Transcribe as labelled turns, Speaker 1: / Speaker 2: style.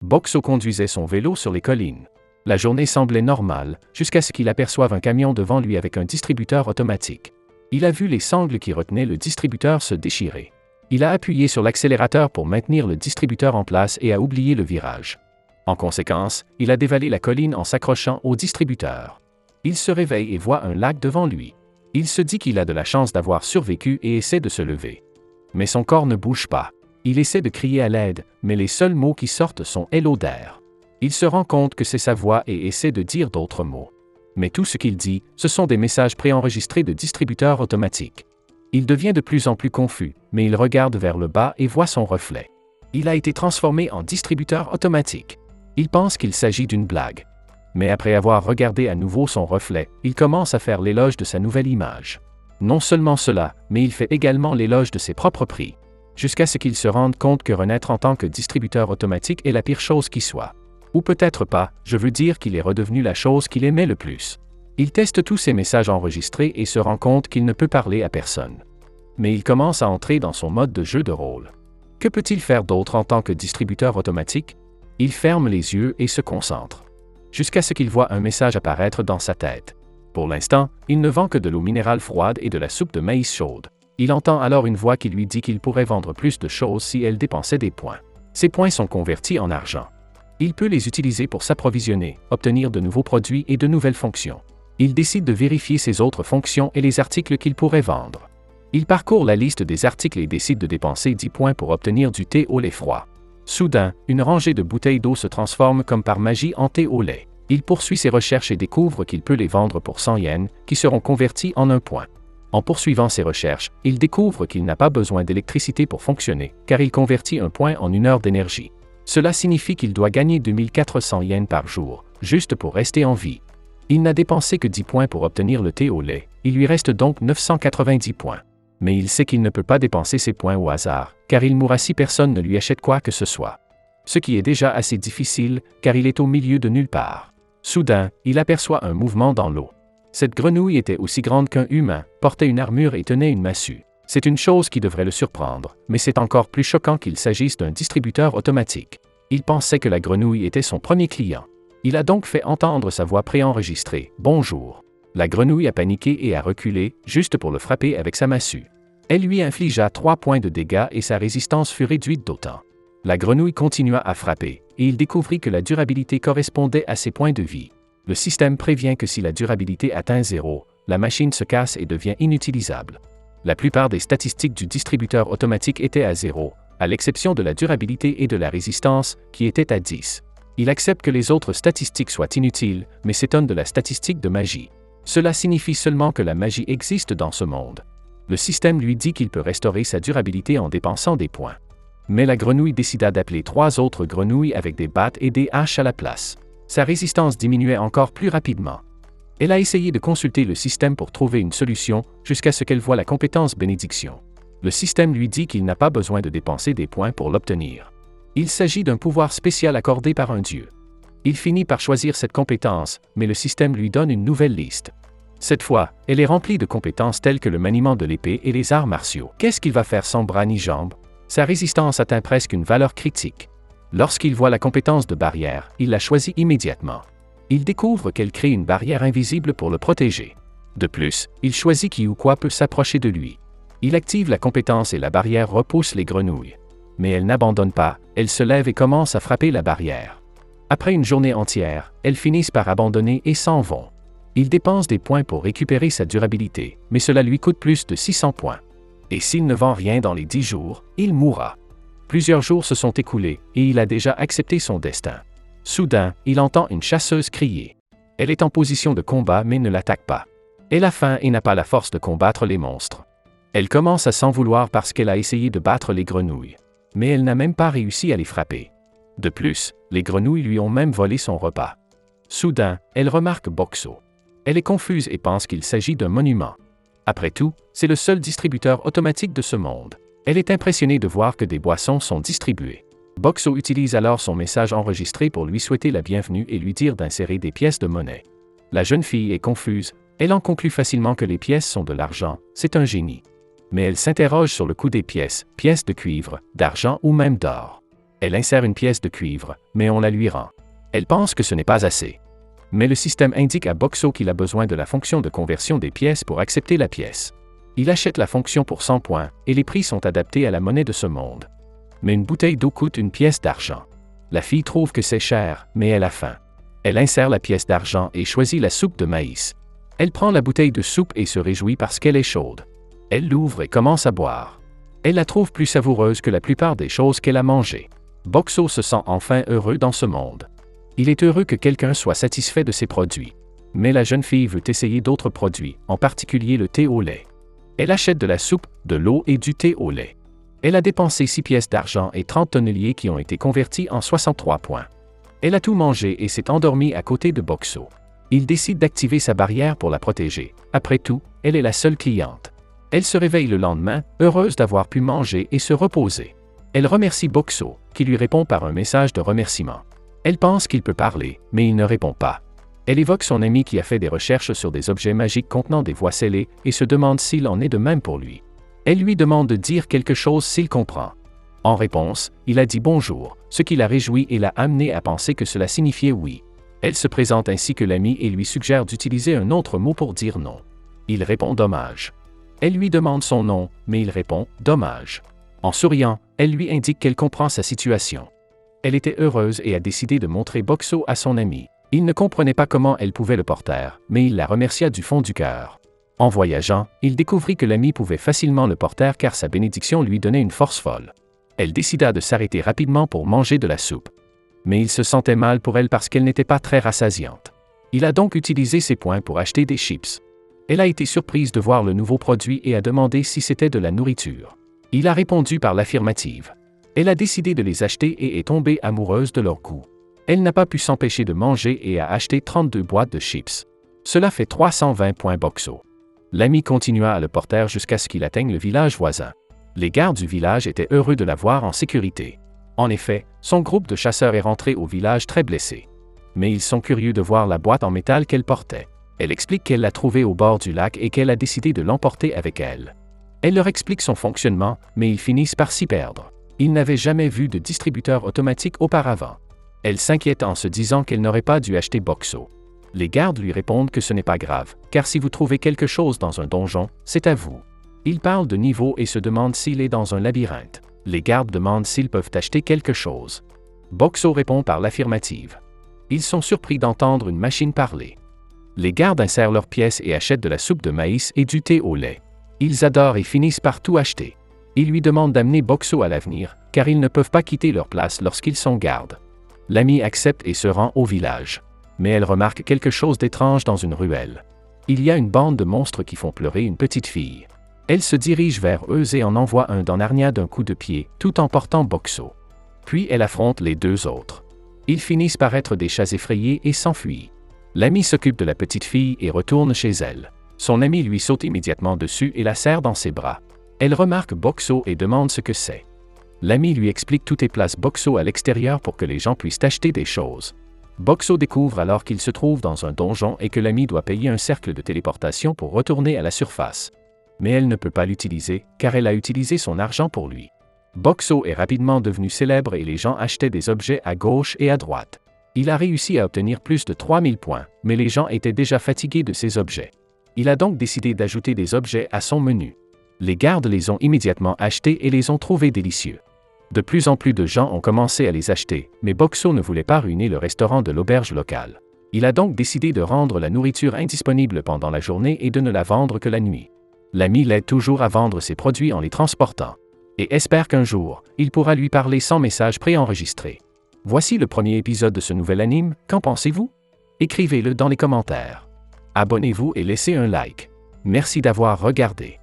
Speaker 1: Boxo conduisait son vélo sur les collines. La journée semblait normale, jusqu'à ce qu'il aperçoive un camion devant lui avec un distributeur automatique. Il a vu les sangles qui retenaient le distributeur se déchirer. Il a appuyé sur l'accélérateur pour maintenir le distributeur en place et a oublié le virage. En conséquence, il a dévalé la colline en s'accrochant au distributeur. Il se réveille et voit un lac devant lui. Il se dit qu'il a de la chance d'avoir survécu et essaie de se lever. Mais son corps ne bouge pas. Il essaie de crier à l'aide, mais les seuls mots qui sortent sont « hello d'air ». Il se rend compte que c'est sa voix et essaie de dire d'autres mots. Mais tout ce qu'il dit, ce sont des messages préenregistrés de distributeurs automatiques. Il devient de plus en plus confus, mais il regarde vers le bas et voit son reflet. Il a été transformé en distributeur automatique. Il pense qu'il s'agit d'une blague. Mais après avoir regardé à nouveau son reflet, il commence à faire l'éloge de sa nouvelle image. Non seulement cela, mais il fait également l'éloge de ses propres prix. Jusqu'à ce qu'il se rende compte que renaître en tant que distributeur automatique est la pire chose qui soit. Ou peut-être pas, je veux dire qu'il est redevenu la chose qu'il aimait le plus. Il teste tous ses messages enregistrés et se rend compte qu'il ne peut parler à personne. Mais il commence à entrer dans son mode de jeu de rôle. Que peut-il faire d'autre en tant que distributeur automatique? Il ferme les yeux et se concentre. Jusqu'à ce qu'il voit un message apparaître dans sa tête. Pour l'instant, il ne vend que de l'eau minérale froide et de la soupe de maïs chaude. Il entend alors une voix qui lui dit qu'il pourrait vendre plus de choses si elle dépensait des points. Ces points sont convertis en argent. Il peut les utiliser pour s'approvisionner, obtenir de nouveaux produits et de nouvelles fonctions. Il décide de vérifier ses autres fonctions et les articles qu'il pourrait vendre. Il parcourt la liste des articles et décide de dépenser 10 points pour obtenir du thé au lait froid. Soudain, une rangée de bouteilles d'eau se transforme comme par magie en thé au lait. Il poursuit ses recherches et découvre qu'il peut les vendre pour 100 yens, qui seront convertis en 1 point. En poursuivant ses recherches, il découvre qu'il n'a pas besoin d'électricité pour fonctionner, car il convertit 1 point en 1 heure d'énergie. Cela signifie qu'il doit gagner 2400 yens par jour, juste pour rester en vie. Il n'a dépensé que 10 points pour obtenir le thé au lait, il lui reste donc 990 points. Mais il sait qu'il ne peut pas dépenser ces points au hasard, car il mourra si personne ne lui achète quoi que ce soit. Ce qui est déjà assez difficile, car il est au milieu de nulle part. Soudain, il aperçoit un mouvement dans l'eau. Cette grenouille était aussi grande qu'un humain, portait une armure et tenait une massue. C'est une chose qui devrait le surprendre, mais c'est encore plus choquant qu'il s'agisse d'un distributeur automatique. Il pensait que la grenouille était son premier client. Il a donc fait entendre sa voix préenregistrée. « Bonjour ». La grenouille a paniqué et a reculé, juste pour le frapper avec sa massue. Elle lui infligea 3 points de dégâts et sa résistance fut réduite d'autant. La grenouille continua à frapper, et il découvrit que la durabilité correspondait à ses points de vie. Le système prévient que si la durabilité atteint 0, la machine se casse et devient inutilisable. La plupart des statistiques du distributeur automatique étaient à 0, à l'exception de la durabilité et de la résistance, qui étaient à 10. Il accepte que les autres statistiques soient inutiles, mais s'étonne de la statistique de magie. Cela signifie seulement que la magie existe dans ce monde. Le système lui dit qu'il peut restaurer sa durabilité en dépensant des points. Mais la grenouille décida d'appeler 3 autres grenouilles avec des battes et des haches à la place. Sa résistance diminuait encore plus rapidement. Elle a essayé de consulter le système pour trouver une solution, jusqu'à ce qu'elle voie la compétence bénédiction. Le système lui dit qu'il n'a pas besoin de dépenser des points pour l'obtenir. Il s'agit d'un pouvoir spécial accordé par un dieu. Il finit par choisir cette compétence, mais le système lui donne une nouvelle liste. Cette fois, elle est remplie de compétences telles que le maniement de l'épée et les arts martiaux. Qu'est-ce qu'il va faire sans bras ni jambes? Sa résistance atteint presque une valeur critique. Lorsqu'il voit la compétence de barrière, il la choisit immédiatement. Il découvre qu'elle crée une barrière invisible pour le protéger. De plus, il choisit qui ou quoi peut s'approcher de lui. Il active la compétence et la barrière repousse les grenouilles. Mais elle n'abandonne pas, elle se lève et commence à frapper la barrière. Après une journée entière, elles finissent par abandonner et s'en vont. Il dépense des points pour récupérer sa durabilité, mais cela lui coûte plus de 600 points. Et s'il ne vend rien dans les 10 jours, il mourra. Plusieurs jours se sont écoulés, et il a déjà accepté son destin. Soudain, il entend une chasseuse crier. Elle est en position de combat mais ne l'attaque pas. Elle a faim et n'a pas la force de combattre les monstres. Elle commence à s'en vouloir parce qu'elle a essayé de battre les grenouilles. Mais elle n'a même pas réussi à les frapper. De plus, les grenouilles lui ont même volé son repas. Soudain, elle remarque Boxo. Elle est confuse et pense qu'il s'agit d'un monument. Après tout, c'est le seul distributeur automatique de ce monde. Elle est impressionnée de voir que des boissons sont distribuées. Boxo utilise alors son message enregistré pour lui souhaiter la bienvenue et lui dire d'insérer des pièces de monnaie. La jeune fille est confuse, elle en conclut facilement que les pièces sont de l'argent, c'est un génie. Mais elle s'interroge sur le coût des pièces, pièces de cuivre, d'argent ou même d'or. Elle insère une pièce de cuivre, mais on la lui rend. Elle pense que ce n'est pas assez. Mais le système indique à Boxo qu'il a besoin de la fonction de conversion des pièces pour accepter la pièce. Il achète la fonction pour 100 points, et les prix sont adaptés à la monnaie de ce monde. Mais une bouteille d'eau coûte une pièce d'argent. La fille trouve que c'est cher, mais elle a faim. Elle insère la pièce d'argent et choisit la soupe de maïs. Elle prend la bouteille de soupe et se réjouit parce qu'elle est chaude. Elle l'ouvre et commence à boire. Elle la trouve plus savoureuse que la plupart des choses qu'elle a mangées. Boxo se sent enfin heureux dans ce monde. Il est heureux que quelqu'un soit satisfait de ses produits. Mais la jeune fille veut essayer d'autres produits, en particulier le thé au lait. Elle achète de la soupe, de l'eau et du thé au lait. Elle a dépensé 6 pièces d'argent et 30 tonneliers qui ont été convertis en 63 points. Elle a tout mangé et s'est endormie à côté de Boxo. Il décide d'activer sa barrière pour la protéger. Après tout, elle est la seule cliente. Elle se réveille le lendemain, heureuse d'avoir pu manger et se reposer. Elle remercie Boxo, qui lui répond par un message de remerciement. Elle pense qu'il peut parler, mais il ne répond pas. Elle évoque son ami qui a fait des recherches sur des objets magiques contenant des voix scellées et se demande s'il en est de même pour lui. Elle lui demande de dire quelque chose s'il comprend. En réponse, il a dit bonjour, ce qui la réjouit et l'a amené à penser que cela signifiait oui. Elle se présente ainsi que l'ami et lui suggère d'utiliser un autre mot pour dire non. Il répond dommage. Elle lui demande son nom, mais il répond dommage. En souriant, elle lui indique qu'elle comprend sa situation. Elle était heureuse et a décidé de montrer Boxo à son ami. Il ne comprenait pas comment elle pouvait le porter, mais il la remercia du fond du cœur. En voyageant, il découvrit que l'ami pouvait facilement le porter car sa bénédiction lui donnait une force folle. Elle décida de s'arrêter rapidement pour manger de la soupe. Mais il se sentait mal pour elle parce qu'elle n'était pas très rassasiante. Il a donc utilisé ses points pour acheter des chips. Elle a été surprise de voir le nouveau produit et a demandé si c'était de la nourriture. Il a répondu par l'affirmative. Elle a décidé de les acheter et est tombée amoureuse de leur goût. Elle n'a pas pu s'empêcher de manger et a acheté 32 boîtes de chips. Cela fait 320 points Boxo. L'ami continua à le porter jusqu'à ce qu'il atteigne le village voisin. Les gardes du village étaient heureux de la voir en sécurité. En effet, son groupe de chasseurs est rentré au village très blessé. Mais ils sont curieux de voir la boîte en métal qu'elle portait. Elle explique qu'elle l'a trouvée au bord du lac et qu'elle a décidé de l'emporter avec elle. Elle leur explique son fonctionnement, mais ils finissent par s'y perdre. Ils n'avaient jamais vu de distributeur automatique auparavant. Elle s'inquiète en se disant qu'elle n'aurait pas dû acheter Boxo. Les gardes lui répondent que ce n'est pas grave, car si vous trouvez quelque chose dans un donjon, c'est à vous. Ils parlent de niveau et se demandent s'il est dans un labyrinthe. Les gardes demandent s'ils peuvent acheter quelque chose. Boxo répond par l'affirmative. Ils sont surpris d'entendre une machine parler. Les gardes insèrent leurs pièces et achètent de la soupe de maïs et du thé au lait. Ils adorent et finissent par tout acheter. Ils lui demandent d'amener Boxo à l'avenir, car ils ne peuvent pas quitter leur place lorsqu'ils sont gardes. L'ami accepte et se rend au village. Mais elle remarque quelque chose d'étrange dans une ruelle. Il y a une bande de monstres qui font pleurer une petite fille. Elle se dirige vers eux et en envoie un dans Narnia d'un coup de pied, tout en portant Boxo. Puis elle affronte les deux autres. Ils finissent par être des chats effrayés et s'enfuient. L'ami s'occupe de la petite fille et retourne chez elle. Son ami lui saute immédiatement dessus et la serre dans ses bras. Elle remarque Boxo et demande ce que c'est. L'ami lui explique tout et place Boxo à l'extérieur pour que les gens puissent acheter des choses. Boxo découvre alors qu'il se trouve dans un donjon et que l'ami doit payer un cercle de téléportation pour retourner à la surface. Mais elle ne peut pas l'utiliser, car elle a utilisé son argent pour lui. Boxo est rapidement devenu célèbre et les gens achetaient des objets à gauche et à droite. Il a réussi à obtenir plus de 3000 points, mais les gens étaient déjà fatigués de ces objets. Il a donc décidé d'ajouter des objets à son menu. Les gardes les ont immédiatement achetés et les ont trouvés délicieux. De plus en plus de gens ont commencé à les acheter, mais Boxo ne voulait pas ruiner le restaurant de l'auberge locale. Il a donc décidé de rendre la nourriture indisponible pendant la journée et de ne la vendre que la nuit. L'ami l'aide toujours à vendre ses produits en les transportant. Et espère qu'un jour, il pourra lui parler sans message préenregistré. Voici le premier épisode de ce nouvel anime, qu'en pensez-vous? Écrivez-le dans les commentaires. Abonnez-vous et laissez un like. Merci d'avoir regardé.